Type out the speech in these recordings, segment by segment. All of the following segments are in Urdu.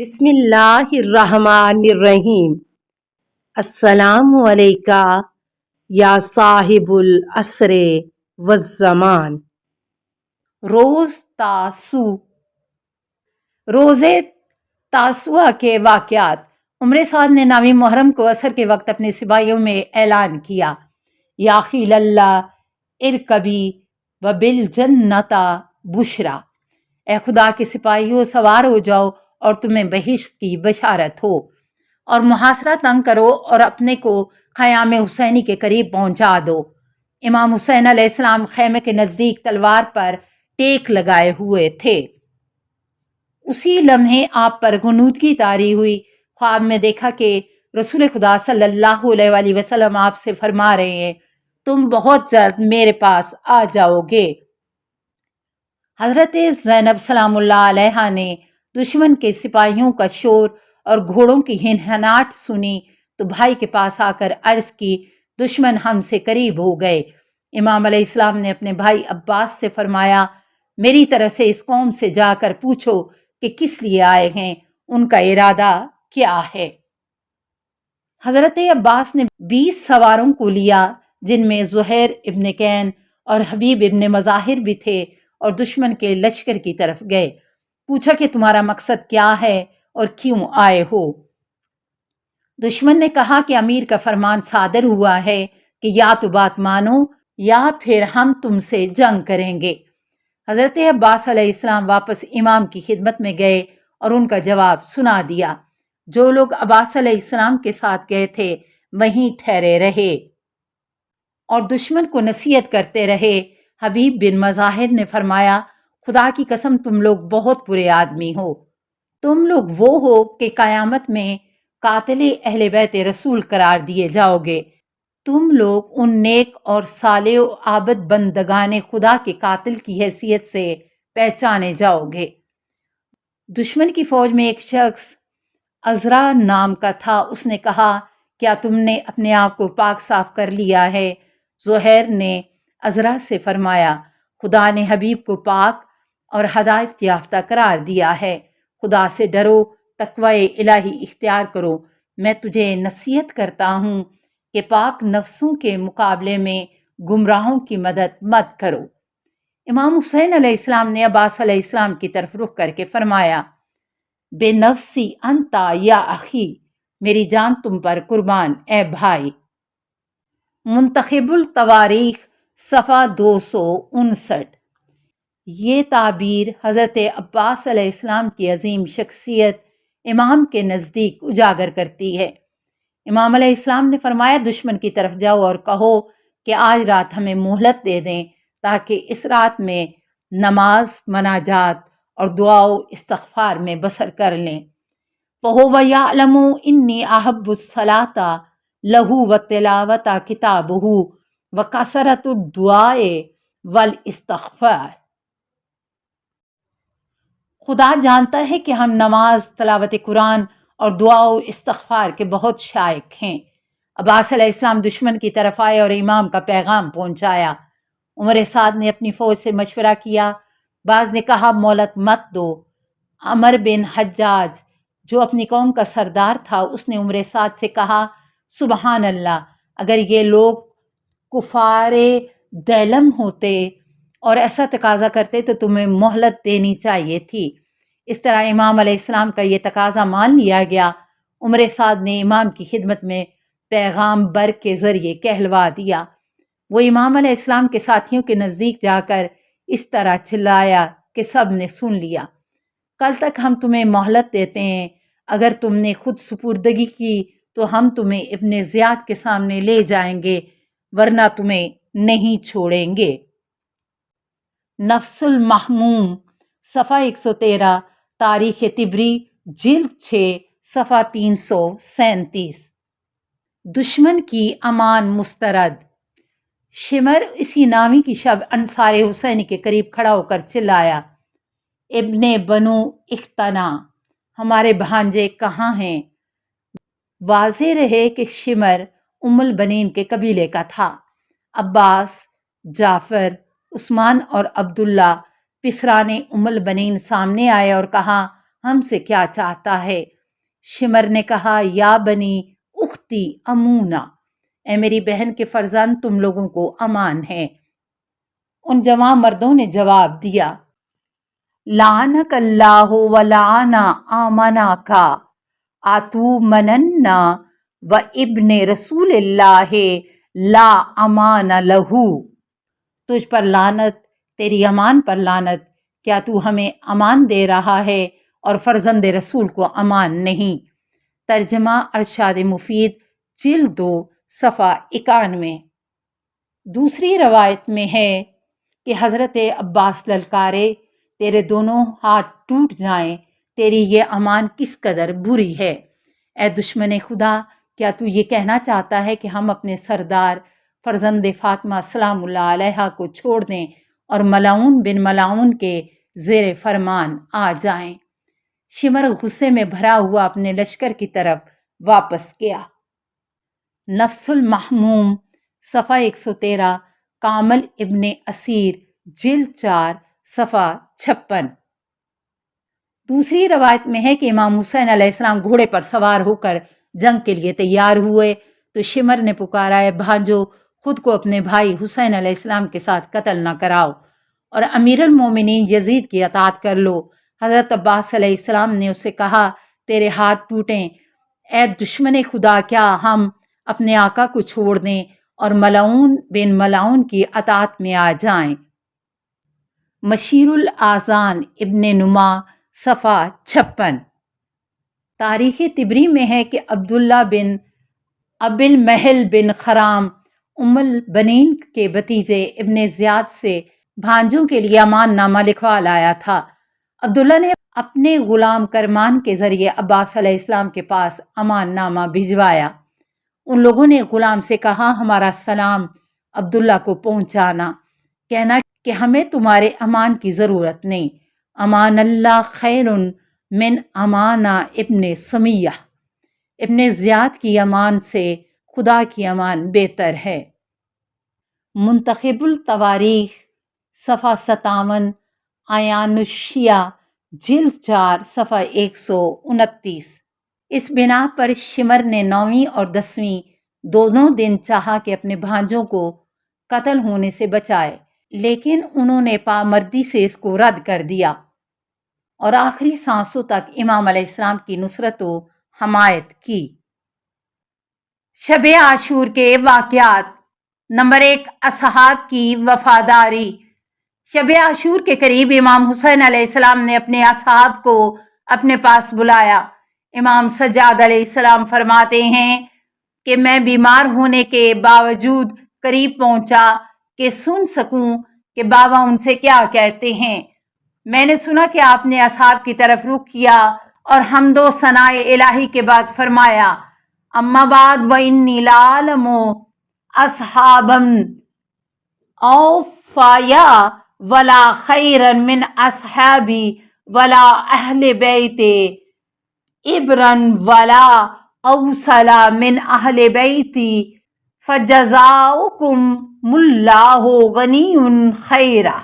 بسم اللہ الرحمن الرحیم۔ السلام علیکہ یا صاحب العصر والزمان۔ روز تاسوع۔ روز تاسوع کے واقعات۔ عمر سعد نے 9 محرم کو عصر کے وقت اپنے سپاہیوں میں اعلان کیا، یا خیل اللہ ارکبی و بالجنت بشرا، اے خدا کے سپاہیوں سوار ہو جاؤ اور تمہیں بہشت کی بشارت ہو، اور محاصرہ تنگ کرو اور اپنے کو خیام حسینی کے قریب پہنچا دو۔ امام حسین علیہ السلام خیمے کے نزدیک تلوار پر ٹیک لگائے ہوئے تھے۔ اسی لمحے آپ پر غنودگی طاری ہوئی۔ خواب میں دیکھا کہ رسول خدا صلی اللہ علیہ وآلہ وسلم آپ سے فرما رہے ہیں، تم بہت جلد میرے پاس آ جاؤ گے۔ حضرت زینب سلام اللہ علیہا نے دشمن کے سپاہیوں کا شور اور گھوڑوں کی ہنہناہٹ سنی تو بھائی کے پاس آ کر عرض کی، دشمن ہم سے قریب ہو گئے۔ امام علیہ السلام نے اپنے بھائی عباس سے فرمایا، میری طرف سے اس قوم سے جا کر پوچھو کہ کس لیے آئے ہیں، ان کا ارادہ کیا ہے۔ حضرت عباس نے 20 سواروں کو لیا، جن میں زہیر ابن کین اور حبیب ابن مظاہر بھی تھے، اور دشمن کے لشکر کی طرف گئے۔ پوچھا کہ تمہارا مقصد کیا ہے اور کیوں آئے ہو؟ دشمن نے کہا کہ امیر کا فرمان صادر ہوا ہے کہ یا تو بات مانو یا پھر ہم تم سے جنگ کریں گے۔ حضرت عباس علیہ السلام واپس امام کی خدمت میں گئے اور ان کا جواب سنا دیا۔ جو لوگ عباس علیہ السلام کے ساتھ گئے تھے وہیں ٹھہرے رہے اور دشمن کو نصیحت کرتے رہے۔ حبیب بن مظاہر نے فرمایا، خدا کی قسم تم لوگ بہت برے آدمی ہو۔ تم لوگ وہ ہو کہ قیامت میں قاتل اہل بیت رسول قرار دیے جاؤ گے۔ تم لوگ ان نیک اور صالح و عابد بندگان خدا کے قاتل کی حیثیت سے پہچانے جاؤ گے۔ دشمن کی فوج میں ایک شخص عزرا نام کا تھا۔ اس نے کہا، کیا تم نے اپنے آپ کو پاک صاف کر لیا ہے؟ زہیر نے عزرا سے فرمایا، خدا نے حبیب کو پاک اور ہدایت یافتہ قرار دیا ہے۔ خدا سے ڈرو، تقوی الہی اختیار کرو۔ میں تجھے نصیحت کرتا ہوں کہ پاک نفسوں کے مقابلے میں گمراہوں کی مدد مت کرو۔ امام حسین علیہ السلام نے عباس علیہ السلام کی طرف رخ کر کے فرمایا، بے نفسی انتا یا اخی، میری جان تم پر قربان اے بھائی۔ منتخب التواریخ صفحہ 259۔ یہ تعبیر حضرت عباس علیہ السلام کی عظیم شخصیت امام کے نزدیک اجاگر کرتی ہے۔ امام علیہ السلام نے فرمایا، دشمن کی طرف جاؤ اور کہو کہ آج رات ہمیں مہلت دے دیں تاکہ اس رات میں نماز، مناجات اور دعا و استغفار میں بسر کر لیں۔ فَهُوَ يَعْلَمُ إِنِّي أَحَبُّ الصَّلَاةَ لَهُ وَتِلَاوَةَ كِتَابِهِ وَكَثْرَةَ الدُّعَاءِ وَالِاسْتِغْفَارِ۔ خدا جانتا ہے کہ ہم نماز، تلاوت قرآن اور دعا و استغفار کے بہت شائق ہیں۔ عباس علیہ السلام دشمن کی طرف آئے اور امام کا پیغام پہنچایا۔ عمر سعد نے اپنی فوج سے مشورہ کیا۔ بعض نے کہا، مہلت مت دو۔ عمر بن حجاج جو اپنی قوم کا سردار تھا، اس نے عمر سعد سے کہا، سبحان اللہ، اگر یہ لوگ کفار دیلم ہوتے اور ایسا تقاضا کرتے تو تمہیں مہلت دینی چاہیے تھی۔ اس طرح امام علیہ السلام کا یہ تقاضا مان لیا گیا۔ عمر سعد نے امام کی خدمت میں پیغام بر کے ذریعے کہلوا دیا۔ وہ امام علیہ السلام کے ساتھیوں کے نزدیک جا کر اس طرح چلایا کہ سب نے سن لیا، کل تک ہم تمہیں مہلت دیتے ہیں، اگر تم نے خود سپردگی کی تو ہم تمہیں ابن زیاد کے سامنے لے جائیں گے، ورنہ تمہیں نہیں چھوڑیں گے۔ نفس المحموم صفحہ 113، تاریخ طبری جلد 6 صفحہ 337۔ دشمن کی امان مسترد۔ شمر اسی نامی کی شب انصار حسینی کے قریب کھڑا ہو کر چلایا، ابن بنو اختنا، ہمارے بھانجے کہاں ہیں؟ واضح رہے کہ شمر ام البنین کے قبیلے کا تھا۔ عباس، جعفر، عثمان اور عبداللہ پسرانے ام البنین سامنے آئے اور کہا، ہم سے کیا چاہتا ہے؟ شمر نے کہا یا بنی اختی امونا، اے میری بہن کے فرزند، تم لوگوں کو امان ہے۔ ان جوان مردوں نے جواب دیا لعنک اللہ ولعن آمنا کا آتو مننا و ابن رسول اللہ لا امان لہو، تجھ پر لعنت، تیری امان پر لعنت، کیا تو ہمیں امان دے رہا ہے اور فرزند رسول کو امان نہیں۔ ترجمہ ارشاد مفید جلد 2 صفحہ 91۔ دوسری روایت میں ہے کہ حضرت عباس للکارے تیرے دونوں ہاتھ ٹوٹ جائیں، تیری یہ امان کس قدر بری ہے۔ اے دشمن خدا، کیا تو یہ کہنا چاہتا ہے کہ ہم اپنے سردار فرزند فاطمہ سلام اللہ علیہا کو چھوڑ دیں اور ملعون بن ملعون کے زیر فرمان آ جائیں؟ شمر غصے میں بھرا ہوا اپنے لشکر کی طرف واپس گیا۔ نفس المحموم صفحہ 113، کامل ابن اسیر جلد 4 صفحہ 56۔ دوسری روایت میں ہے کہ امام حسین علیہ السلام گھوڑے پر سوار ہو کر جنگ کے لیے تیار ہوئے تو شمر نے پکارا اے بھانجو، خود کو اپنے بھائی حسین علیہ السلام کے ساتھ قتل نہ کراؤ اور امیر المومنین یزید کی اطاعت کر لو۔ حضرت عباس علیہ السلام نے اسے کہا تیرے ہاتھ ٹوٹیں، اے دشمن خدا، کیا ہم اپنے آقا کو چھوڑ دیں اور ملعون بن ملعون کی اطاعت میں آ جائیں؟ مشیر الاذان ابن نما صفحہ 56۔ تاریخ طبری میں ہے کہ عبداللہ بن ابی المحل بن خرام ام البنین کے بھتیجے ابن زیاد سے بھانجوں کے لیے امان نامہ لکھوا لایا تھا۔ عبداللہ نے اپنے غلام کرمان کے ذریعے عباس علیہ السلام کے پاس امان نامہ بھجوایا۔ ان لوگوں نے غلام سے کہا ہمارا سلام عبداللہ کو پہنچانا، کہنا کہ ہمیں تمہارے امان کی ضرورت نہیں، امان اللہ خیر من امانہ ابن سمیہ، ابن زیاد کی امان سے خدا کی امان بہتر ہے۔ منتخب التواریخ صفحہ 57، عیان الشیعہ جلد 4 صفحہ 129۔ اس بنا پر شمر نے 9ویں اور 10ویں دونوں دن چاہا کہ اپنے بھانجوں کو قتل ہونے سے بچائے، لیکن انہوں نے پامردی سے اس کو رد کر دیا اور آخری سانسوں تک امام علیہ السلام کی نصرت و حمایت کی۔ شب عاشور کے واقعات۔ نمبر 1، اصحاب کی وفاداری۔ شب عاشور کے قریب امام حسین علیہ السلام نے اپنے اصحاب کو اپنے پاس بلایا۔ امام سجاد علیہ السلام فرماتے ہیں کہ میں بیمار ہونے کے باوجود قریب پہنچا کہ سن سکوں کہ بابا ان سے کیا کہتے ہیں۔ میں نے سنا کہ آپ نے اصحاب کی طرف رخ کیا اور حمد و ثناء الہی کے بعد فرمایا اما بعد وانی لعلم اصحابا اوفیا ولا خیرا من اصحابی ولا اہل بیت ابرا ولا اوصلا من اہل بیتی فجزاؤکم اللہ غنی خیرا۔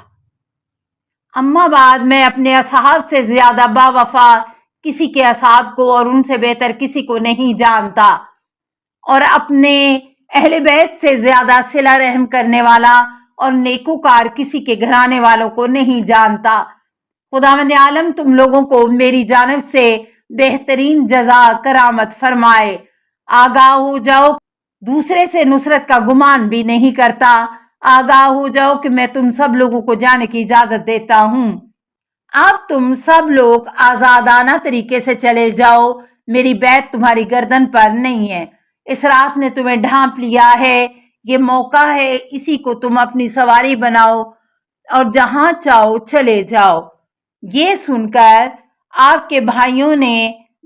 اما بعد، میں اپنے اصحاب سے زیادہ با وفا کسی کے اصحاب کو اور ان سے بہتر کسی کو نہیں جانتا، اور اپنے اہل بیت سے زیادہ صلہ رحم کرنے والا اور نیکوکار کسی کے گھرانے والوں کو نہیں جانتا۔ خداوند عالم تم لوگوں کو میری جانب سے بہترین جزا کرامت فرمائے۔ آگاہ ہو جاؤ، دوسرے سے نصرت کا گمان بھی نہیں کرتا۔ آگاہ ہو جاؤ کہ میں تم سب لوگوں کو جانے کی اجازت دیتا ہوں۔ اب تم سب لوگ آزادانہ طریقے سے چلے جاؤ، میری بیعت تمہاری گردن پر نہیں ہے۔ اس رات نے تمہیں ڈھانپ لیا ہے، یہ موقع ہے، اسی کو تم اپنی سواری بناؤ اور جہاں چاہو چلے جاؤ۔ یہ سن کر آپ کے بھائیوں نے،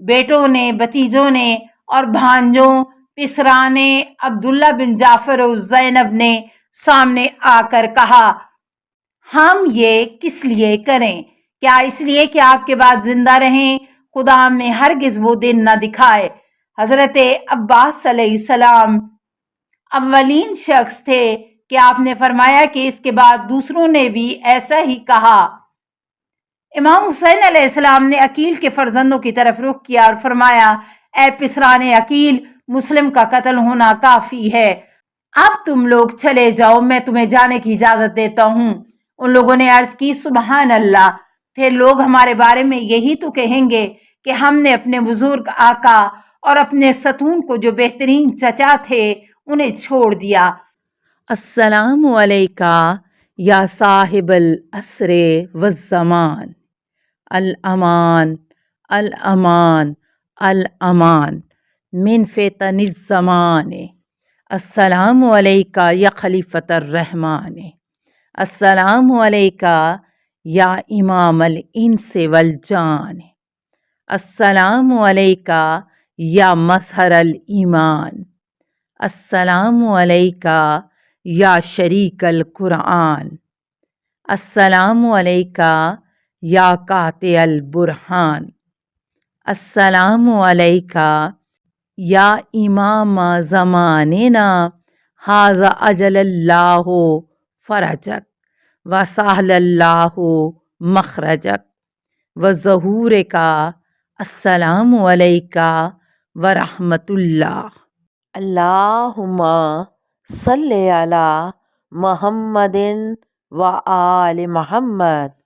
بیٹوں نے، بھتیجوں نے اور بھانجوں پسران عبداللہ بن جعفر و زینب نے سامنے آ کر کہا ہم یہ کس لیے کریں؟ کیا اس لیے کہ آپ کے بعد زندہ رہیں؟ خدا ہمیں ہرگز وہ دن نہ دکھائے۔ حضرت عباس علیہ السلام اولین شخص تھے کہ آپ نے فرمایا کہ اس کے بعد دوسروں نے بھی ایسا ہی کہا۔ امام حسین علیہ السلام نے عقیل کے فرزندوں کی طرف رخ کیا اور فرمایا، اے پسران عقیل، مسلم کا قتل ہونا کافی ہے، اب تم لوگ چلے جاؤ، میں تمہیں جانے کی اجازت دیتا ہوں۔ ان لوگوں نے عرض کی، سبحان اللہ، پھر لوگ ہمارے بارے میں یہی تو کہیں گے کہ ہم نے اپنے بزرگ آقا اور اپنے ستون کو جو بہترین چچا تھے انہیں چھوڑ دیا۔ السلام علیکہ یا صاحب العصر والزمان، الامان الامان الامان من فتن الزمان، السلام علیکہ یا خلیفۃ الرحمن، السلام علیکہ یا امام الانس والجان، السلام علیکہ یا مظہر الایمان، السلام علیکہ یا شریک القرآن، السلام علیکہ یا قاطع البرہان، السلام علیکہ یا امام زماننا، ھذا اجل اللہ فرجک وسہل اللہ مخرجک وظہورک، السلام علیکہ ورحمۃ اللہ۔ اللہم صلی علی محمد و آل محمد۔